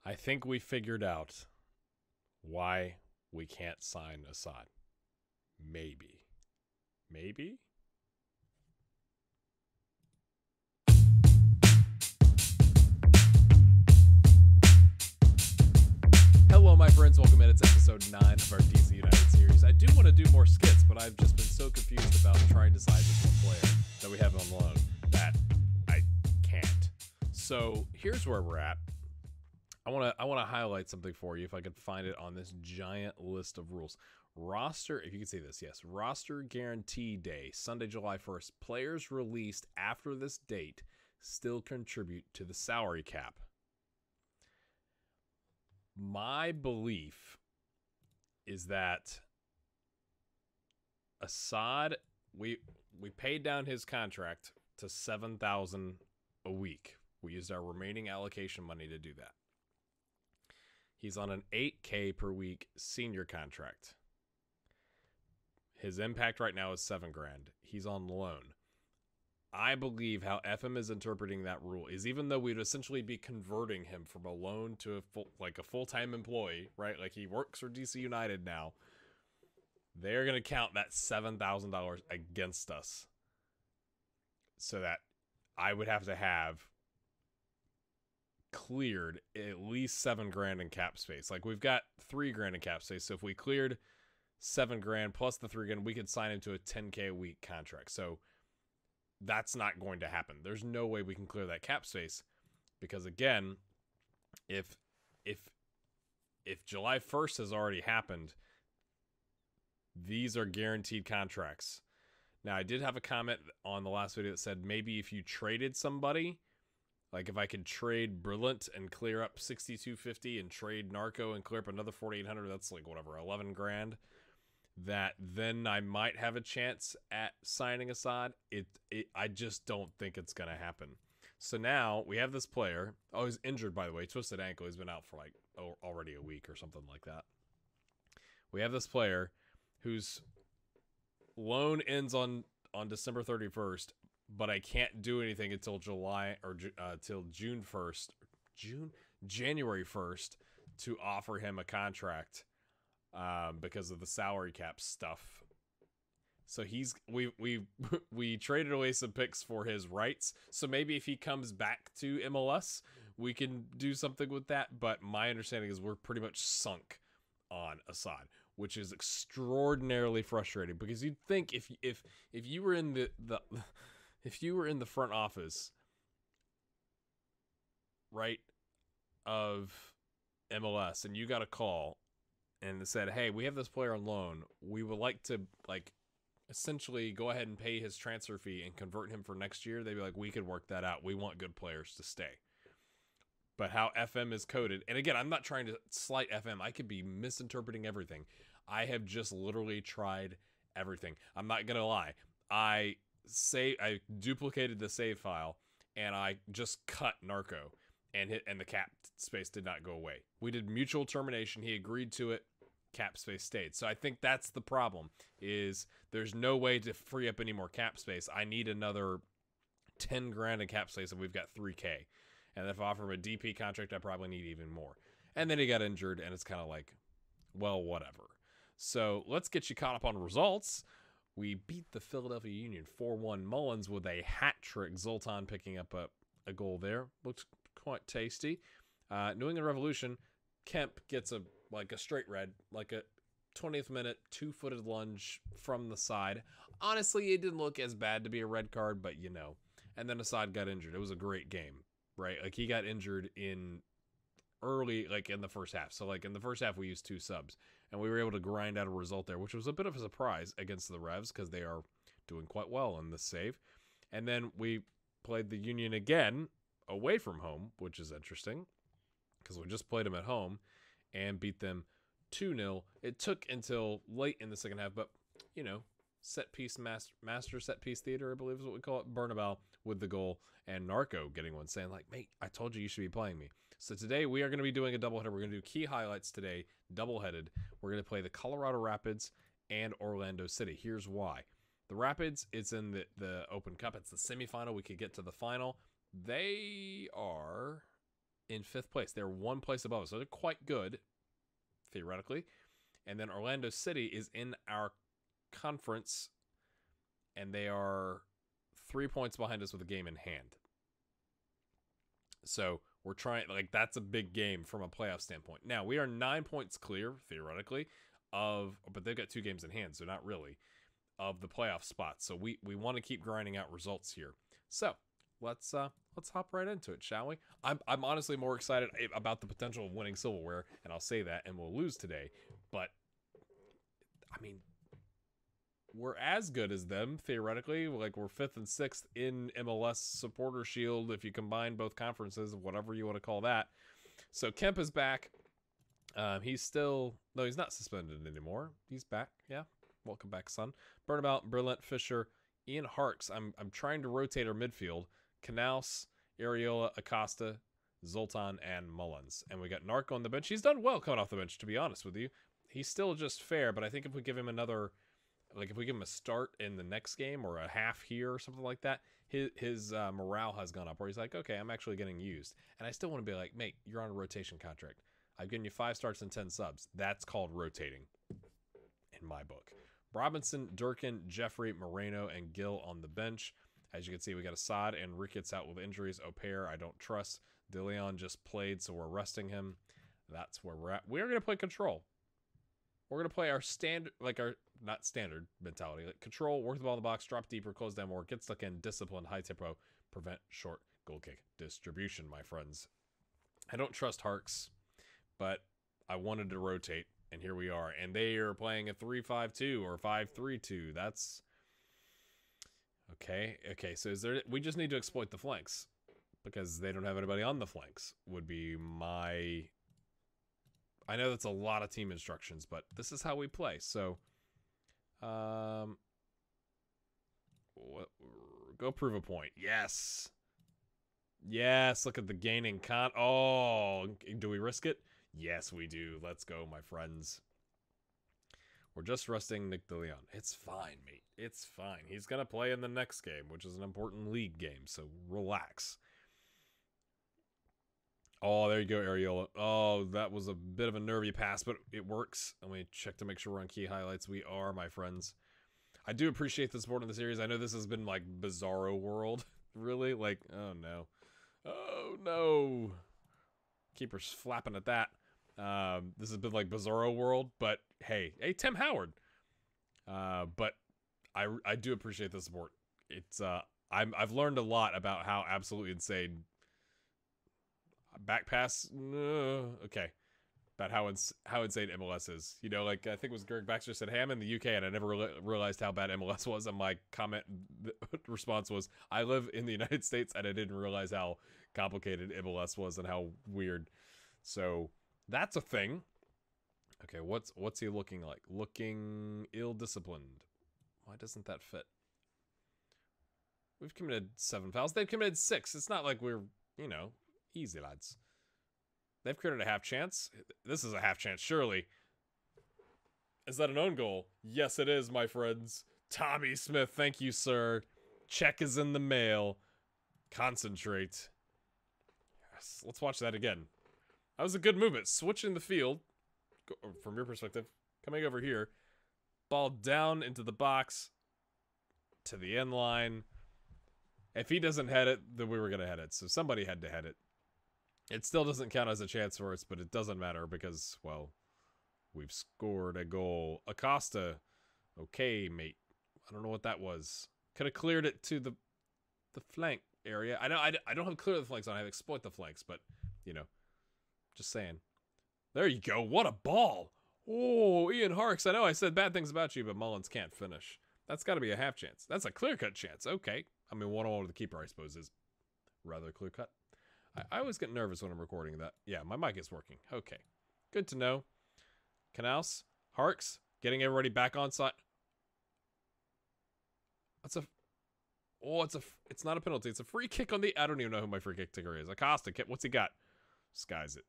I think we figured out why we can't sign Asad. Maybe. Maybe? Hello, my friends. Welcome in. It's episode 9 of our DC United series. I do want to do more skits, but I've just been so confused about trying to sign this one player that we have on loan that I can't. So here's where we're at. I want to highlight something for you if I could find it on this giant list of rules. Roster, if you can see this, yes. Roster guarantee day, Sunday, July 1st. Players released after this date still contribute to the salary cap. My belief is that Asad, we paid down his contract to $7,000 a week. We used our remaining allocation money to do that. He's on an $8K per week senior contract. His impact right now is $7,000. He's on loan. I believe how FM is interpreting that rule is, even though we'd essentially be converting him from a loan to a full-time employee, right? Like he works for DC United now. They're going to count that $7,000 against us, so that I would have to have cleared at least $7,000 in cap space. Like we've got $3,000 in cap space. So if we cleared $7,000 plus the $3,000, we could sign into a $10K a week contract. So that's not going to happen. There's no way we can clear that cap space, because again, if July 1st has already happened, these are guaranteed contracts. Now, I did have a comment on the last video that said maybe if you traded somebody, like if I could trade Brilliant and clear up $6,250 and trade Narco and clear up another $4,800, that's like whatever, $11,000. That then I might have a chance at signing Asad. I just don't think it's going to happen. So now we have this player. Oh, he's injured, by the way. Twisted ankle. He's been out for already a week or something like that. We have this player whose loan ends on December 31st, but I can't do anything until till June 1st, January 1st to offer him a contract. Because of the salary cap stuff. So we traded away some picks for his rights. So maybe if he comes back to MLS, we can do something with that. But my understanding is we're pretty much sunk on Asad, which is extraordinarily frustrating, because you'd think if you were in the if you were in the front office, right, of MLS, and you got a call and said, hey, we have this player on loan. We would like to, essentially go ahead and pay his transfer fee and convert him for next year. They'd be like, we could work that out. We want good players to stay. But how FM is coded, and again, I'm not trying to slight FM. I could be misinterpreting everything. I have just literally tried everything. I'm not going to lie. I duplicated the save file, and I just cut Narco. And the cap space did not go away. We did mutual termination. He agreed to it. Cap space stayed. So I think that's the problem, is there's no way to free up any more cap space. I need another $10,000 in cap space, and we've got $3K. And if I offer him a DP contract, I probably need even more. And then he got injured, and it's kind of like, well, whatever. So let's get you caught up on results. We beat the Philadelphia Union 4-1. Mullins with a hat trick. Zoltan picking up a goal there. Looks quite tasty. New England Revolution, Kemp gets a straight red, like a 20th minute 2-footed lunge from the side. Honestly, it didn't look as bad to be a red card, but and then Asad got injured. It was a great game, right? Like he got injured in the first half. So in the first half we used 2 subs, and we were able to grind out a result there, which was a bit of a surprise against the Revs, because they are doing quite well in this save. And then we played the Union again away from home, which is interesting, because we just played them at home and beat them 2-0. It took until late in the second half, but set piece master set piece theater, I believe is what we call it. Bernabeu with the goal, and Narco getting one, saying mate, I told you should be playing me. So today we are going to be doing a doubleheader. We're going to do key highlights today, doubleheaded. We're going to play the Colorado Rapids and Orlando City. Here's why. The Rapids, it's in the Open Cup. It's the semifinal. We could get to the final. They are in 5th place. They're 1 place above us, so they're quite good, theoretically. And then Orlando City is in our conference, and they are 3 points behind us with a game in hand. So we're trying, like, that's a big game from a playoff standpoint. Now, we are 9 points clear, theoretically, but they've got 2 games in hand, so not really, of the playoff spot. So we want to keep grinding out results here. So let's hop right into it, shall we? I'm honestly more excited about the potential of winning silverware, and I'll say that, and we'll lose today. But, I mean, we're as good as them, theoretically. Like, we're 5th and 6th in MLS Supporter Shield if you combine both conferences, whatever you want to call that. So Kemp is back. He's still... No, he's not suspended anymore. He's back, yeah. Welcome back, son. Burnabout, Brillant, Fisher, Ian Harks. I'm trying to rotate our midfield. Knaus, Areola, Acosta, Zoltan, and Mullins. And we got Narco on the bench. He's done well coming off the bench, to be honest with you. He's still just fair, but I think if we give him another... Like, if we give him a start in the next game or a half here or something like that, his morale has gone up where he's like, okay, I'm actually getting used. And I still want to be like, mate, you're on a rotation contract. I've given you 5 starts and 10 subs. That's called rotating in my book. Robinson, Durkin, Jeffrey, Moreno, and Gill on the bench. As you can see, we got Asad and Ricketts out with injuries. Aupert, I don't trust. DeLeon just played, so we're resting him. That's where we're at. We're going to play control. We're going to play our standard, like our, not standard mentality, like control, work the ball in the box, drop deeper, close down more, get stuck in, discipline, high tempo, prevent short goal kick distribution, my friends. I don't trust Harks, but I wanted to rotate, and here we are. And they are playing a 3-5-2 or 5-3-2. That's okay. Okay, so we just need to exploit the flanks because they don't have anybody on the flanks would be my... I know that's a lot of team instructions, but this is how we play. So, go prove a point. Yes. Yes, look at the gaining con. Oh, do we risk it? Yes, we do. Let's go, my friends. We're just resting Nick DeLeon. It's fine, mate. It's fine. He's going to play in the next game, which is an important league game, so relax. Oh, there you go, Areola. Oh, that was a bit of a nervy pass, but it works. Let me check to make sure we're on key highlights. We are, my friends. I do appreciate the support in the series. I know this has been like Bizarro World. Really? Like, oh no. Oh no. Keeper's flapping at that. This has been like Bizarro World, but hey, Tim Howard. But I do appreciate the support. It's I've learned a lot about how absolutely insane back pass, okay, about how insane MLS is. You know, like I think it was Greg Baxter said, hey, I'm in the UK and I never realized how bad MLS was, and my response was, I live in the United States and I didn't realize how complicated MLS was and how weird. So that's a thing. Okay, what's he looking like? Looking ill-disciplined. Why doesn't that fit? We've committed 7 fouls. They've committed 6. It's not like we're, you know, easy, lads. They've created a half chance. This is a half chance, surely. Is that an own goal? Yes, it is, my friends. Tommy Smith, thank you, sir. Check is in the mail. Concentrate. Yes, let's watch that again. That was a good movement. Switching the field, from your perspective, coming over here. Ball down into the box. To the end line. If he doesn't head it, then we were going to head it. So somebody had to head it. It still doesn't count as a chance for us, but it doesn't matter because, well, we've scored a goal. Acosta. Okay, mate. I don't know what that was. Could have cleared it to the flank area. I know I don't have clear the flanks on. I have exploit the flanks, but, you know, just saying. There you go. What a ball. Oh, Ian Harks. I know I said bad things about you, but Mullins can't finish. That's got to be a half chance. That's a clear-cut chance. Okay. I mean, 1-1 with the keeper, I suppose, is rather clear-cut. I always get nervous when I'm recording that. Yeah, my mic is working. Okay. Good to know. Knaus, Harks, getting everybody back on side. That's a... Oh, it's not a penalty. It's a free kick on the... I don't even know who my free kick taker is. Acosta, what's he got? Skies it.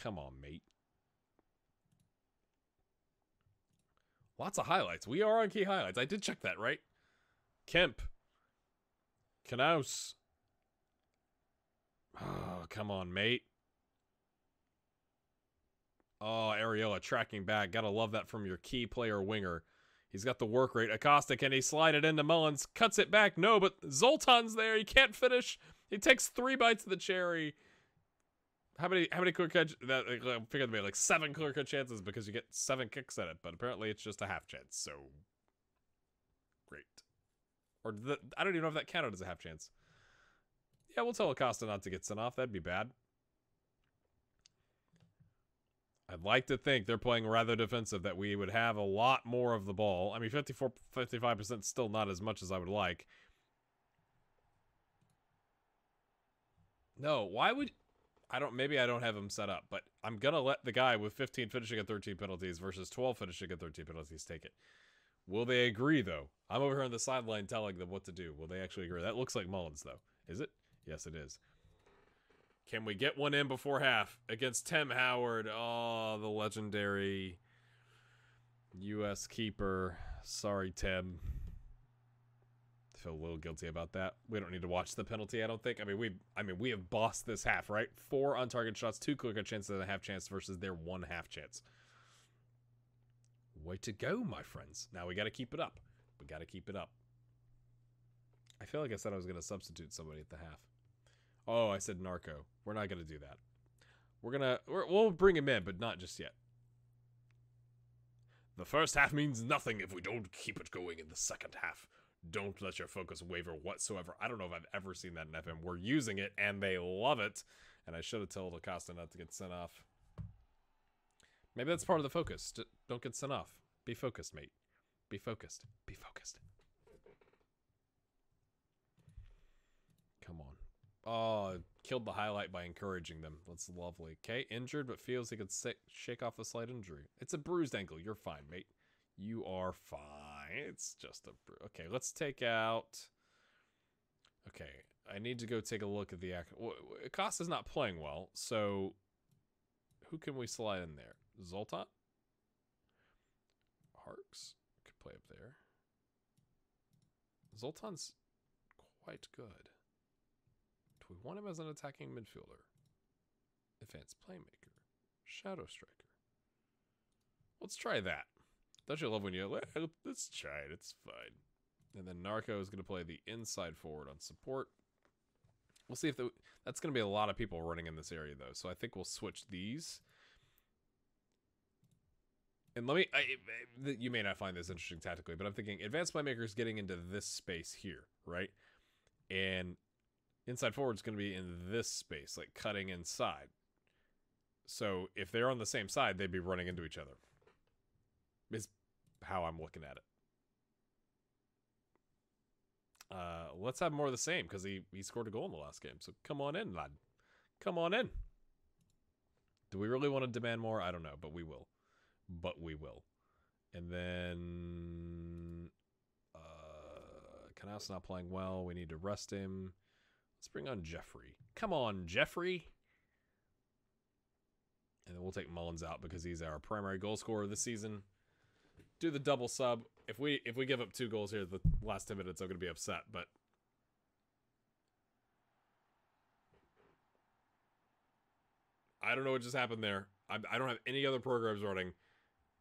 Come on, mate. Lots of highlights. We are on key highlights. I did check that, right? Kemp. Knaus. Come on, mate. Oh, Ariella tracking back. Gotta love that from your key player winger. He's got the work rate. Acosta, can he slide it into Mullins? Cuts it back. No, but Zoltan's there. He can't finish. He takes 3 bites of the cherry. How many clear cut? I figured like 7 clear cut chances because you get 7 kicks at it, but apparently it's just a half chance. So great. Or I don't even know if that counted as a half chance. Yeah, we'll tell Acosta not to get sent off. That'd be bad. I'd like to think they're playing rather defensive, that we would have a lot more of the ball. I mean, 55% still not as much as I would like. No, why would... maybe I don't have him set up, but I'm going to let the guy with 15 finishing at 13 penalties versus 12 finishing at 13 penalties take it. Will they agree, though? I'm over here on the sideline telling them what to do. Will they actually agree? That looks like Mullins, though. Is it? Yes, it is. Can we get one in before half against Tim Howard? Oh, the legendary U.S. keeper. Sorry, Tim. I feel a little guilty about that. We don't need to watch the penalty, I don't think. I mean, we have bossed this half, right? 4 on-target shots, 2 clear-cut chances, and a half chance versus their 1 half chance. Way to go, my friends. Now we got to keep it up. We got to keep it up. I feel like I said I was going to substitute somebody at the half. Oh, I said Narco. We're not going to do that. We'll bring him in, but not just yet. The first half means nothing if we don't keep it going in the second half. Don't let your focus waver whatsoever. I don't know if I've ever seen that in FM. We're using it, and they love it. And I should have told Acosta not to get sent off. Maybe that's part of the focus. Don't get sent off. Be focused, mate. Be focused. Be focused. Come on. Oh, killed the highlight by encouraging them. That's lovely. Okay, injured, but feels he could shake off a slight injury. It's a bruised ankle. You're fine, mate. You are fine. It's just a... Okay, let's take out... Okay, I need to go take a look at the... Acosta's not playing well, so... Who can we slide in there? Zoltan? Harks could play up there. Zoltan's quite good. Do we want him as an attacking midfielder? Advanced playmaker. Shadow striker. Let's try that. Don't you love when you... Let's try it. It's fine. And then Narco is going to play the inside forward on support. We'll see if that's going to be a lot of people running in this area, though. So I think we'll switch these. And let me... you may not find this interesting tactically, but I'm thinking advanced playmaker is getting into this space here, right? And inside forward is going to be in this space, like cutting inside. So if they're on the same side, they'd be running into each other. Is how I'm looking at it. Let's have more of the same, because he scored a goal in the last game. So come on in, lad. Come on in. Do we really want to demand more? I don't know, but we will. But we will. And then... Canals not playing well. We need to rest him. Let's bring on Jeffrey. Come on, Jeffrey. And then we'll take Mullins out because he's our primary goal scorer this season. Do the double sub. If we give up 2 goals here the last 10 minutes, I'm going to be upset, but... I don't know what just happened there. I don't have any other programs running,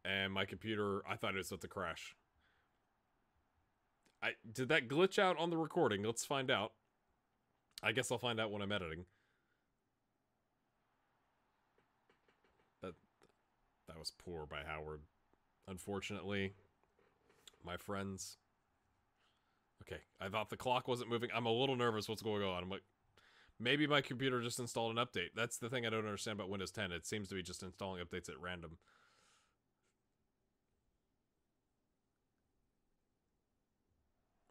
and my computer, I thought it was set to crash. Did that glitch out on the recording? Let's find out. I guess I'll find out when I'm editing. That was poor by Howard. Unfortunately, my friends. Okay, I thought the clock wasn't moving. I'm a little nervous what's going on. I'm like, maybe my computer just installed an update. That's the thing I don't understand about Windows 10. It seems to be just installing updates at random.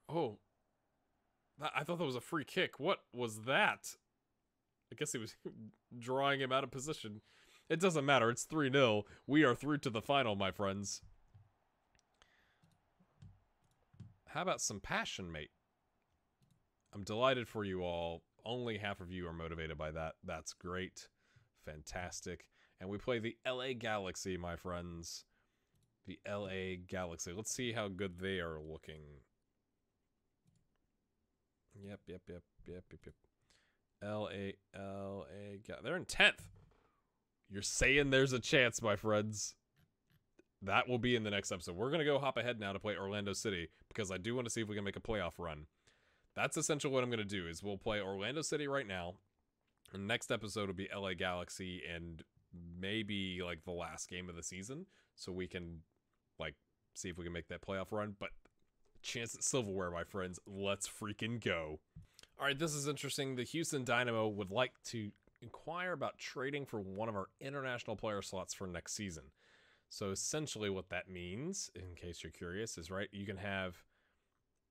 Oh. I thought that was a free kick. What was that? I guess he was drawing him out of position. It doesn't matter. It's 3-0. We are through to the final, my friends. How about some passion, mate? I'm delighted for you all. Only half of you are motivated by that. That's great. Fantastic. And we play the LA Galaxy, my friends. The LA Galaxy. Let's see how good they are looking. Yep. LA Yeah, they're in 10th. You're saying there's a chance, my friends. That will be in the next episode. We're going to go hop ahead now to play Orlando City because I do want to see if we can make a playoff run. That's essentially what I'm going to do is we'll play Orlando City right now. The next episode will be LA Galaxy and maybe like the last game of the season so we can like see if we can make that playoff run. But chance at silverware, my friends. Let's freaking go. All right, this is interesting. The Houston Dynamo would like to inquire about trading for one of our international player slots for next season. So essentially what that means, in case you're curious, is right, you can have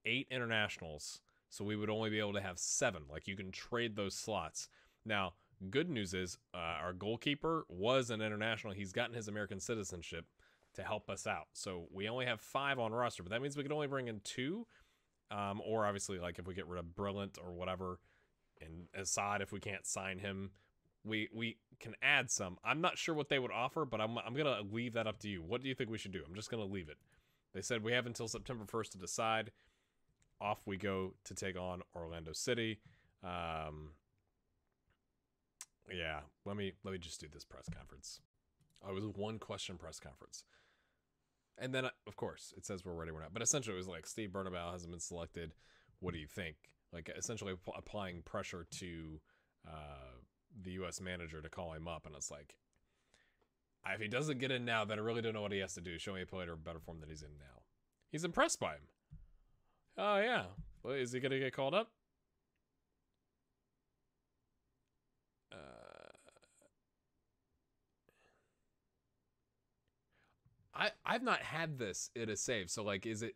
8 internationals. So we would only be able to have 7. Like you can trade those slots. Now, good news is our goalkeeper was an international. He's gotten his American citizenship to help us out. So we only have 5 on roster, but that means we can only bring in 2. Or obviously, like if we get rid of Brilliant or whatever, and Asad, if we can't sign him, we can add some. I'm not sure what they would offer, but I'm gonna leave that up to you. What do you think we should do? I'm just gonna leave it. They said we have until September 1st to decide. Off we go to take on Orlando City. Yeah, let me just do this press conference. Oh, it was a 1-question press conference. And then, of course, it says we're ready, we're not. But essentially, it was like, Steve Bernabeu hasn't been selected. What do you think? Like, essentially applying pressure to the U.S. manager to call him up. And it's like, if he doesn't get in now, then I really don't know what he has to do. Show me a player of better form than he's in now. He's impressed by him. Oh, yeah. Well, is he going to get called up? I've not had this in a save. So, like, is it...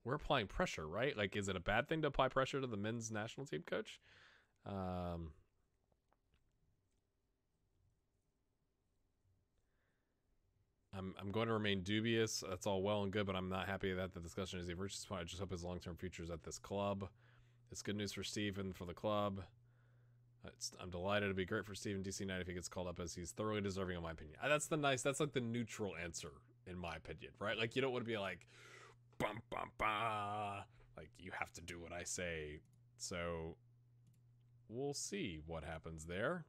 We're applying pressure, right? Like, is it a bad thing to apply pressure to the men's national team coach? I'm going to remain dubious. That's all well and good, but I'm not happy that the discussion is even. I just hope his long-term future is at this club. It's good news for Steven for the club. I'm delighted. It'd be great for Steven DC United if he gets called up, as he's thoroughly deserving, in my opinion. That's like the neutral answer, in my opinion, right? Like, you don't want to be like, bum, bum, bum. Like, you have to do what I say. So, we'll see what happens there.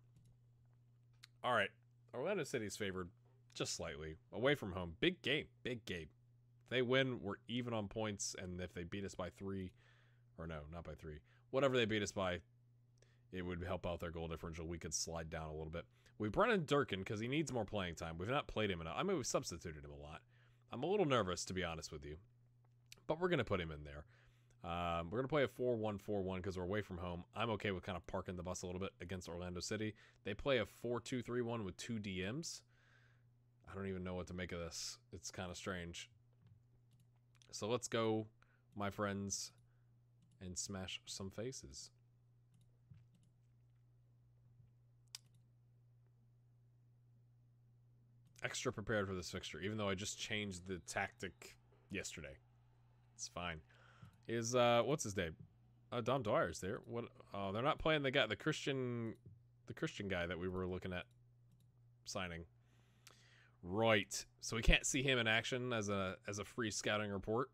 All right. Orlando City's favored just slightly. Away from home. Big game. Big game. If they win, we're even on points. And if they beat us by 3, or no, not by 3. Whatever they beat us by, it would help out their goal differential. We could slide down a little bit. We brought in Durkin because he needs more playing time. We've not played him enough. I mean, we've substituted him a lot. I'm a little nervous, to be honest with you. But we're going to put him in there. We're going to play a 4-1-4-1 because we're away from home. I'm okay with kind of parking the bus a little bit against Orlando City. They play a 4-2-3-1 with 2 DMs. I don't even know what to make of this. It's kind of strange. So let's go, my friends, and smash some faces. Extra prepared for this fixture, even though I just changed the tactic yesterday. It's fine. Is what's his name? Dom Dwyer's there. What? Oh, they're not playing the guy, the Christian guy that we were looking at signing. Right. So we can't see him in action as a free scouting report.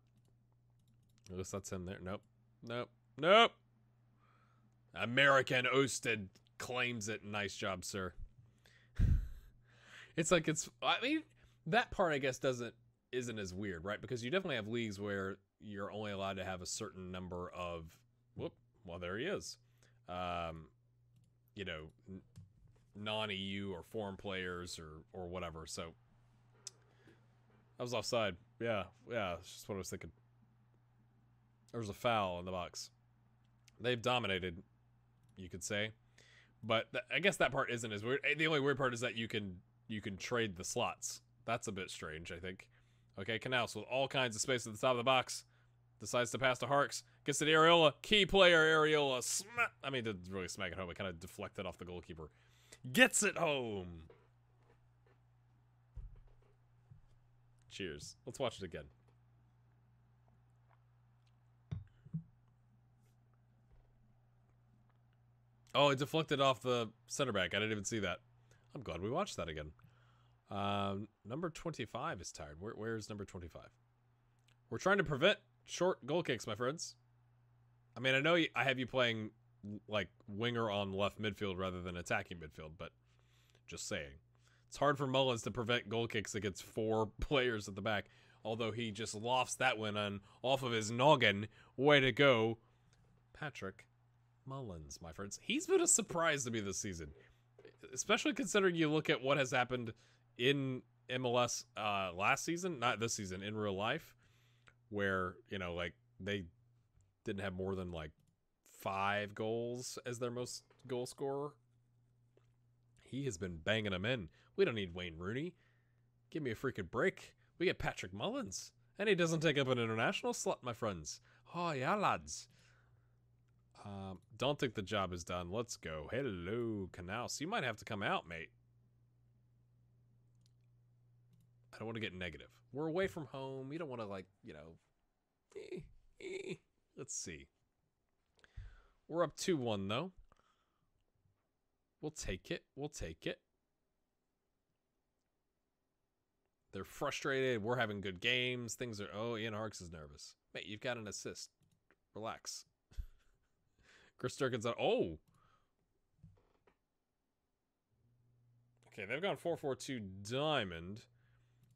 At least that's him there. Nope. Nope. Nope. American Ousted claims it. Nice job, sir. It's like I mean, that part I guess isn't as weird, right? Because you definitely have leagues where you're only allowed to have a certain number of well, there he is. You know, non-EU or foreign players or whatever. So I was offside. Yeah, that's just what I was thinking. There was a foul in the box. They've dominated, you could say. But I guess that part isn't as weird. The only weird part is that you can trade the slots. That's a bit strange, I think. Okay, Canals with all kinds of space at the top of the box. Decides to pass to Harks. Gets to the Areola. Key player, Areola. I mean, didn't really smack it home. It kind of deflected off the goalkeeper. Gets it home. Cheers. Let's watch it again. Oh, it deflected off the center back. I didn't even see that. I'm glad we watched that again. Number 25 is tired. Where's number 25? We're trying to prevent short goal kicks, my friends. I mean, I know I have you playing like winger on left midfield rather than attacking midfield, but just saying. It's hard for Mullins to prevent goal kicks against 4 players at the back, although he just lofts that one on off of his noggin. Way to go, Patrick Mullins, my friends. He's been a surprise to me this season, especially considering you look at what has happened in MLS last season, not this season, in real life, where, you know, like, they didn't have more than like 5 goals as their most goal scorer. He has been banging them in. We don't need Wayne Rooney. Give me a freaking break. We get Patrick Mullins, and he doesn't take up an international slot, my friends. Oh yeah, lads. Don't think the job is done. Let's go. Hello, Canals. You might have to come out, mate. I don't want to get negative. We're away from home. You don't want to, like, you know. Let's see. We're up 2-1, though. We'll take it. We'll take it. They're frustrated. We're having good games. Things are... Oh, Ian Harkes is nervous. Mate, you've got an assist. Relax. Chris Durkin's on... Oh! Okay, they've gone 4-4-2 diamond.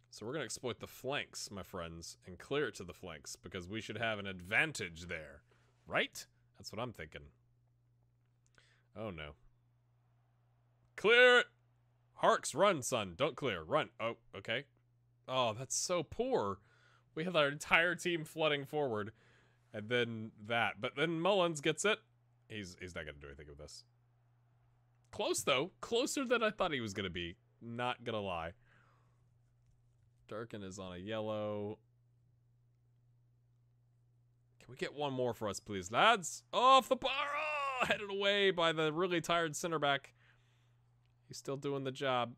So we're going to exploit the flanks, my friends, and clear it to the flanks, because we should have an advantage there. Right? That's what I'm thinking. Oh, no. Clear it! Harkes, run, son. Don't clear. Run. Oh, okay. Oh, that's so poor. We have our entire team flooding forward, and then that. But then Mullins gets it. He's not going to do anything with this. Close, though. Closer than I thought he was going to be. Not going to lie. Durkin is on a yellow. Can we get one more for us, please, lads? Off the bar! Oh, headed away by the really tired center back. He's still doing the job.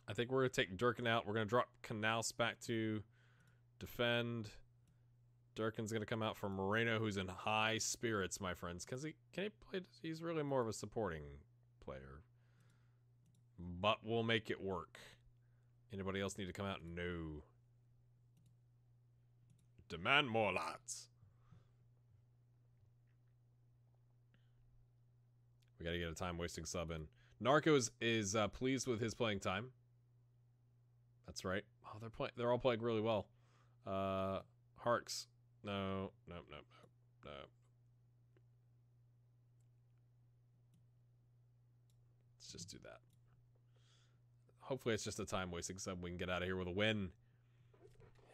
I think we're going to take Durkin out. We're going to drop Canals back to defend. Durkin's going to come out for Moreno, who's in high spirits, my friends. Can he play? He's really more of a supporting player. But we'll make it work. Anybody else need to come out? No. Demand more, lads. We got to get a time-wasting sub in. Narco is pleased with his playing time. That's right. Oh, they're all playing really well. Harkes. No. Let's just do that. Hopefully it's just a time-wasting sub. We can get out of here with a win.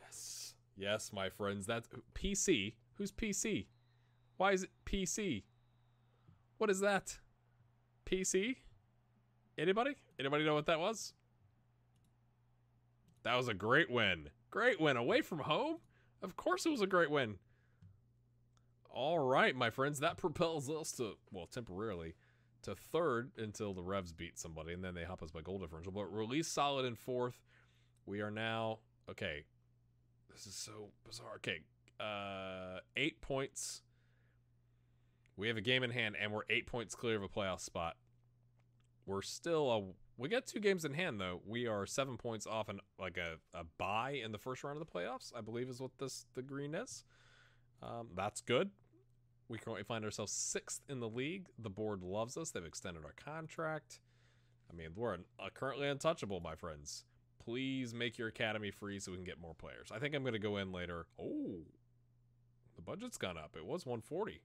Yes. Yes, my friends. That's PC. Who's PC? Why is it PC? What is that? PC? Anybody? Anybody know what that was? That was a great win. Great win. Away from home? Of course it was a great win. All right, my friends. That propels us to, well, temporarily, to 3rd until the Revs beat somebody, and then they hop us by goal differential. But release solid in 4th. We are now... Okay. This is so bizarre. Okay. 8 points. We have a game in hand, and we're 8 points clear of a playoff spot. We're still... we got 2 games in hand, though. We are 7 points off and like a bye in the first round of the playoffs, I believe is what the green is. That's good. We currently find ourselves 6th in the league. The board loves us. They've extended our contract. I mean, we're currently untouchable, my friends. Please make your academy free so we can get more players. I think I'm going to go in later. Oh, the budget's gone up. It was 140.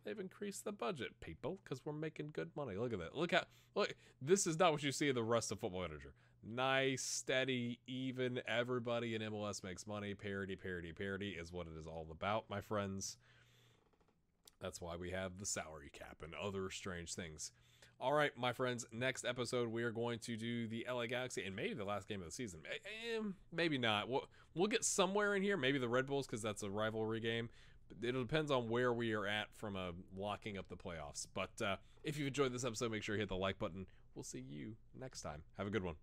They've increased the budget, people, because we're making good money. Look at that. Look. This is not what you see in the rest of Football Manager. Nice, steady, even. Everybody in MLS makes money. Parity, parity, parity is what it is all about, my friends. That's why we have the salary cap and other strange things. All right, my friends. Next episode, we are going to do the LA Galaxy and maybe the last game of the season. Maybe not. We'll get somewhere in here. Maybe the Red Bulls, because that's a rivalry game. It depends on where we are at from locking up the playoffs. But if you've enjoyed this episode, make sure you hit the like button. We'll see you next time. Have a good one.